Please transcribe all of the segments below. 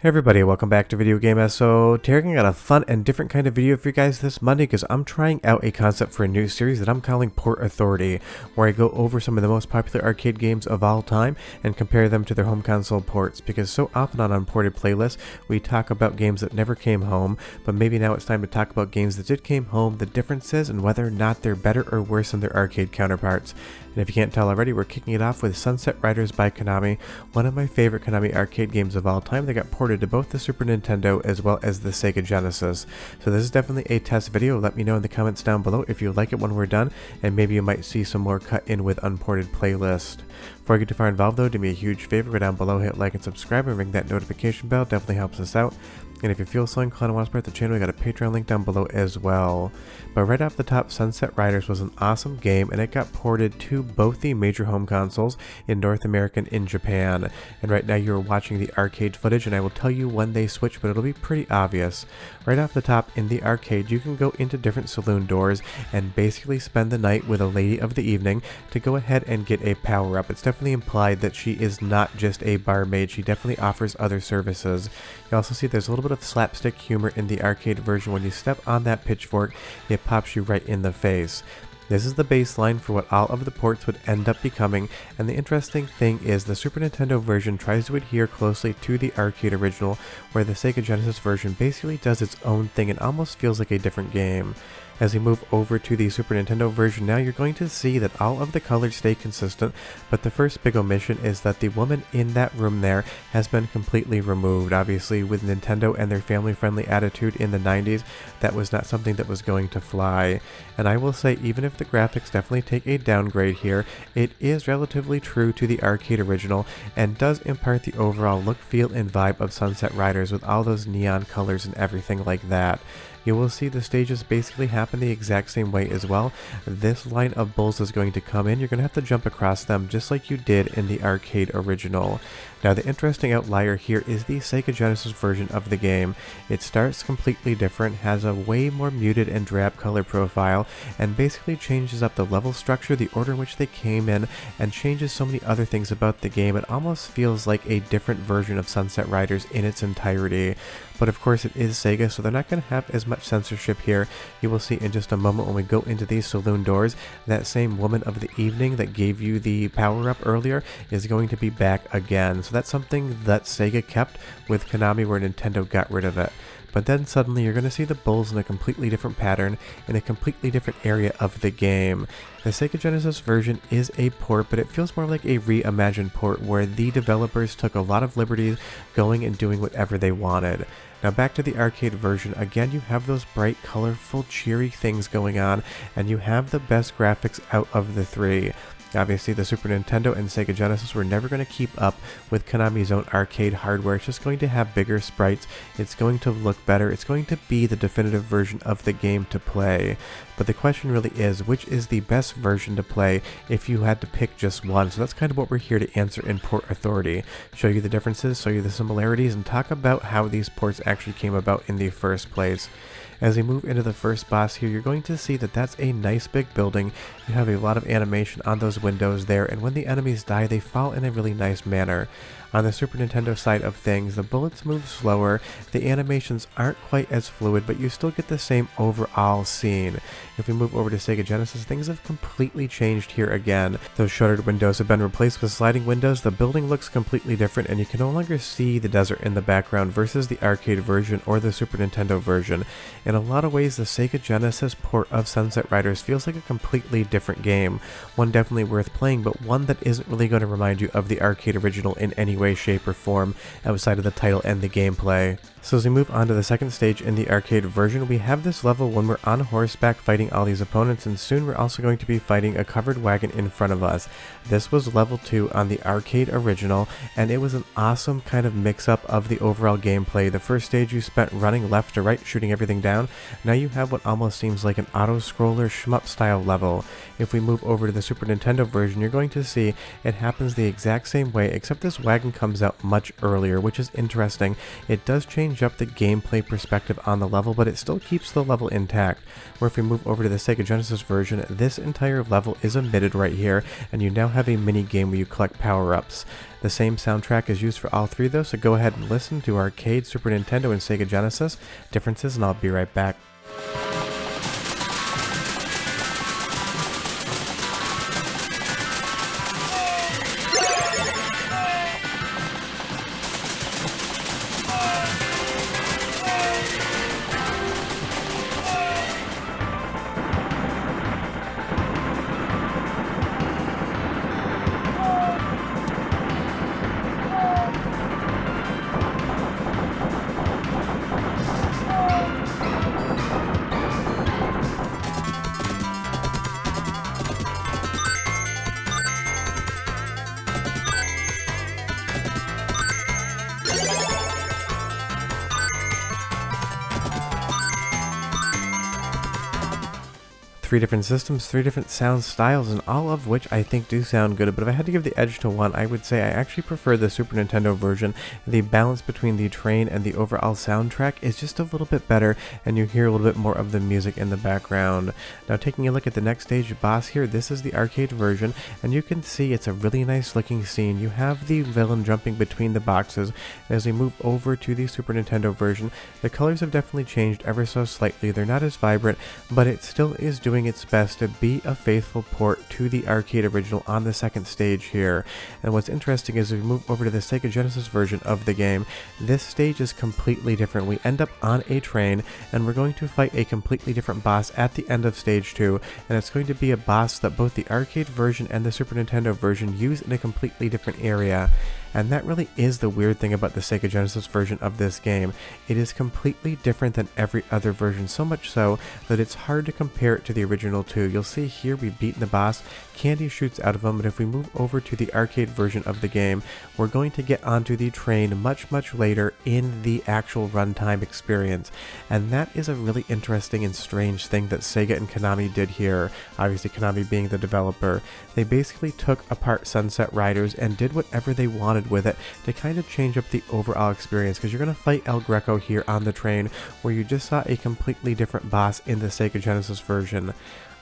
Hey everybody, welcome back to Video Game So. Today I got a fun and different kind of video for you guys this Monday because I'm trying out a concept for a new series that I'm calling Port Authority, where I go over some of the most popular arcade games of all time and compare them to their home console ports, because so often on Unported playlists we talk about games that never came home, but maybe now it's time to talk about games that did came home, the differences, and whether or not they're better or worse than their arcade counterparts. And if you can't tell already, we're kicking it off with Sunset Riders by Konami, one of my favorite Konami arcade games of all time. They got ported to both the Super Nintendo as well as the Sega Genesis. So this is definitely a test video. Let me know in the comments down below if you like it when we're done, and maybe you might see some more cut in with Unported playlist. Before I get too far involved though, do me a huge favor, go down below, hit like and subscribe, and ring that notification bell. Definitely helps us out. And if you feel so inclined and want to support the channel, we got a Patreon link down below as well. But right off the top, Sunset Riders was an awesome game, and it got ported to both the major home consoles in North America and in Japan. And right now you're watching the arcade footage, and I will tell you when they switch, but it'll be pretty obvious. Right off the top, in the arcade, you can go into different saloon doors and basically spend the night with a lady of the evening to go ahead and get a power-up. It's definitely implied that she is not just a barmaid, she definitely offers other services. You also see there's a little bit of slapstick humor in the arcade version. When you step on that pitchfork, it pops you right in the face. This is the baseline for what all of the ports would end up becoming, and the interesting thing is the Super Nintendo version tries to adhere closely to the arcade original, where the Sega Genesis version basically does its own thing and almost feels like a different game. As we move over to the Super Nintendo version now, you're going to see that all of the colors stay consistent, but the first big omission is that the woman in that room there has been completely removed. Obviously, with Nintendo and their family-friendly attitude in the 90s, that was not something that was going to fly. And I will say, even if the graphics definitely take a downgrade here, it is relatively true to the arcade original and does impart the overall look, feel, and vibe of Sunset Riders with all those neon colors and everything like that. You will see the stages basically happen the exact same way as well. This line of bulls is going to come in. You're going to have to jump across them just like you did in the arcade original. Now the interesting outlier here is the Sega Genesis version of the game. It starts completely different, has a way more muted and drab color profile, and basically changes up the level structure, the order in which they came in, and changes so many other things about the game. It almost feels like a different version of Sunset Riders in its entirety. But of course it is Sega, so they're not going to have as much censorship here. You will see in just a moment when we go into these saloon doors, that same woman of the evening that gave you the power-up earlier is going to be back again. So that's something that Sega kept with Konami, where Nintendo got rid of it. But then suddenly you're going to see the bulls in a completely different pattern in a completely different area of the game. The Sega Genesis version is a port, but it feels more like a reimagined port where the developers took a lot of liberties going and doing whatever they wanted. Now back to the arcade version, again you have those bright, colorful, cheery things going on, and you have the best graphics out of the three. Obviously, the Super Nintendo and Sega Genesis were never going to keep up with Konami's own arcade hardware. It's just going to have bigger sprites, it's going to look better, it's going to be the definitive version of the game to play. But the question really is, which is the best version to play if you had to pick just one? So that's kind of what we're here to answer in Port Authority. Show you the differences, show you the similarities, and talk about how these ports actually came about in the first place. As we move into the first boss here, you're going to see that that's a nice big building. You have a lot of animation on those windows there, and when the enemies die, they fall in a really nice manner. On the Super Nintendo side of things, the bullets move slower, the animations aren't quite as fluid, but you still get the same overall scene. If we move over to Sega Genesis, things have completely changed here again. Those shuttered windows have been replaced with sliding windows, the building looks completely different, and you can no longer see the desert in the background versus the arcade version or the Super Nintendo version. In a lot of ways, the Sega Genesis port of Sunset Riders feels like a completely different game. One definitely worth playing, but one that isn't really going to remind you of the arcade original in any way, shape, or form outside of the title and the gameplay. So as we move on to the second stage in the arcade version, we have this level when we're on horseback fighting all these opponents, and soon we're also going to be fighting a covered wagon in front of us. This was level 2 on the arcade original, and it was an awesome kind of mix-up of the overall gameplay. The first stage you spent running left to right, shooting everything down. Now you have what almost seems like an auto-scroller shmup style level. If we move over to the Super Nintendo version, you're going to see it happens the exact same way, except this wagon version comes out much earlier, which is interesting. It does change up the gameplay perspective on the level, but it still keeps the level intact. Where if we move over to the Sega Genesis version, this entire level is omitted right here, and you now have a mini game where you collect power-ups. The same soundtrack is used for all three though, so go ahead and listen to Arcade, Super Nintendo, and Sega Genesis differences, and I'll be right back. Three different systems, three different sound styles, and all of which I think do sound good, but if I had to give the edge to one, I would say I actually prefer the Super Nintendo version. The balance between the train and the overall soundtrack is just a little bit better, and you hear a little bit more of the music in the background. Now taking a look at the next stage boss here, this is the arcade version, and you can see it's a really nice looking scene. You have the villain jumping between the boxes. As we move over to the Super Nintendo version, the colors have definitely changed ever so slightly. They're not as vibrant, but it still is doing its best to be a faithful port to the arcade original on the second stage here. And what's interesting is if we move over to the Sega Genesis version of the game, this stage is completely different. We end up on a train, and we're going to fight a completely different boss at the end of stage 2, and it's going to be a boss that both the arcade version and the Super Nintendo version use in a completely different area. And that really is the weird thing about the Sega Genesis version of this game. It is completely different than every other version, so much so that it's hard to compare it to the original two. You'll see here we've beaten the boss, candy shoots out of him, but if we move over to the arcade version of the game, we're going to get onto the train much later in the actual runtime experience. And that is a really interesting and strange thing that Sega and Konami did here, obviously Konami being the developer. They basically took apart Sunset Riders and did whatever they wanted with it to kind of change up the overall experience, because you're going to fight El Greco here on the train, where you just saw a completely different boss in the Sega Genesis version.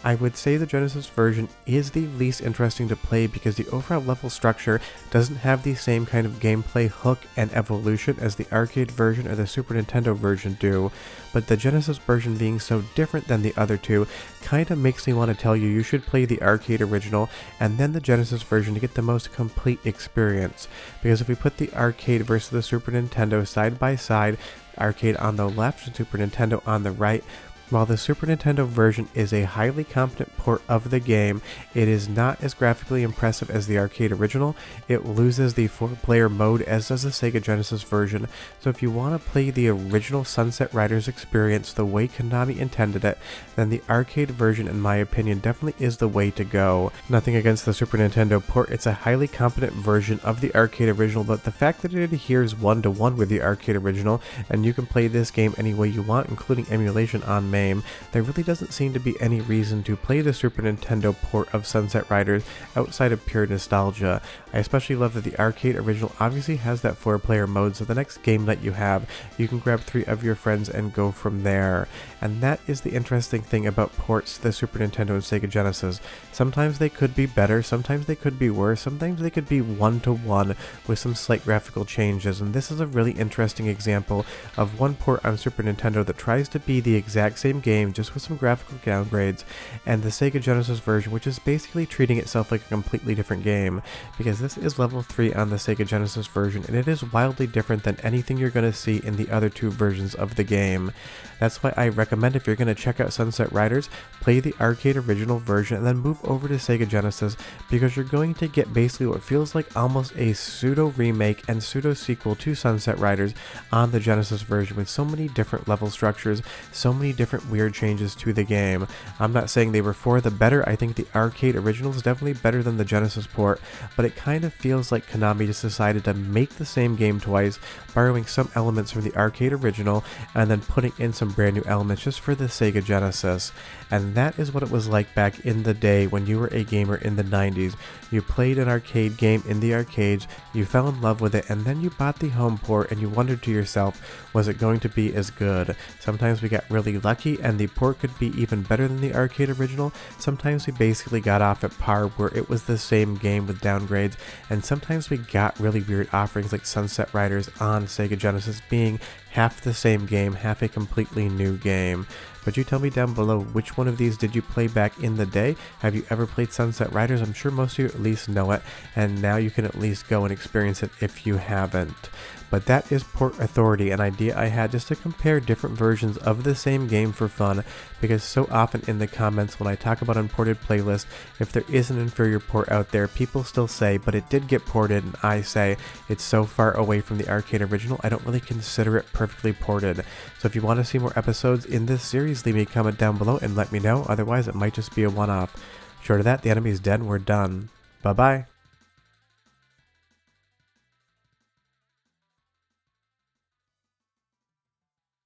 I would say the Genesis version is the least interesting to play because the overall level structure doesn't have the same kind of gameplay hook and evolution as the arcade version or the Super Nintendo version do, but the Genesis version being so different than the other two kind of makes me want to tell you you should play the arcade original and then the Genesis version to get the most complete experience. Because if we put the arcade versus the Super Nintendo side by side, arcade on the left and Super Nintendo on the right, while the Super Nintendo version is a highly competent port of the game, it is not as graphically impressive as the arcade original. It loses the 4-player mode, as does the Sega Genesis version, so if you want to play the original Sunset Riders experience the way Konami intended it, then the arcade version, in my opinion, definitely is the way to go. Nothing against the Super Nintendo port, it's a highly competent version of the arcade original, but the fact that it adheres one-to-one with the arcade original, and you can play this game any way you want, including emulation on MAME, there really doesn't seem to be any reason to play the Super Nintendo port of Sunset Riders outside of pure nostalgia. I especially love that the arcade original obviously has that 4-player mode, so the next game that you have, you can grab 3 of your friends and go from there. And that is the interesting thing about ports to the Super Nintendo and Sega Genesis. Sometimes they could be better, sometimes they could be worse, sometimes they could be one-to-one with some slight graphical changes, and this is a really interesting example of one port on Super Nintendo that tries to be the exact same game just with some graphical downgrades, and the Sega Genesis version, which is basically treating itself like a completely different game, because this is level 3 on the Sega Genesis version, and it is wildly different than anything you're going to see in the other 2 versions of the game. That's why I recommend, if you're going to check out Sunset Riders, play the arcade original version and then move over to Sega Genesis, because you're going to get basically what feels like almost a pseudo remake and pseudo sequel to Sunset Riders on the Genesis version, with so many different level structures, so many different different weird changes to the game. I'm not saying they were for the better. I think the arcade original is definitely better than the Genesis port, but it kind of feels like Konami just decided to make the same game twice, borrowing some elements from the arcade original and then putting in some brand new elements just for the Sega Genesis. And that is what it was like back in the day when you were a gamer in the 90s. You played an arcade game in the arcades, you fell in love with it, and then you bought the home port and you wondered to yourself, was it going to be as good? Sometimes we got really lucky and the port could be even better than the arcade original. Sometimes we basically got off at par where it was the same game with downgrades, and sometimes we got really weird offerings like Sunset Riders on Sega Genesis being half the same game, half a completely new game. But you tell me down below, which one of these did you play back in the day? Have you ever played Sunset Riders? I'm sure most of you at least know it, and now you can at least go and experience it if you haven't. But that is Port Authority, an idea I had just to compare different versions of the same game for fun, because so often in the comments when I talk about unported playlists, if there is an inferior port out there, people still say, but it did get ported, and I say, it's so far away from the arcade original, I don't really consider it perfectly ported. So if you want to see more episodes in this series, leave me a comment down below and let me know, otherwise it might just be a one-off. Short of that, the enemy's dead and we're done. Bye bye.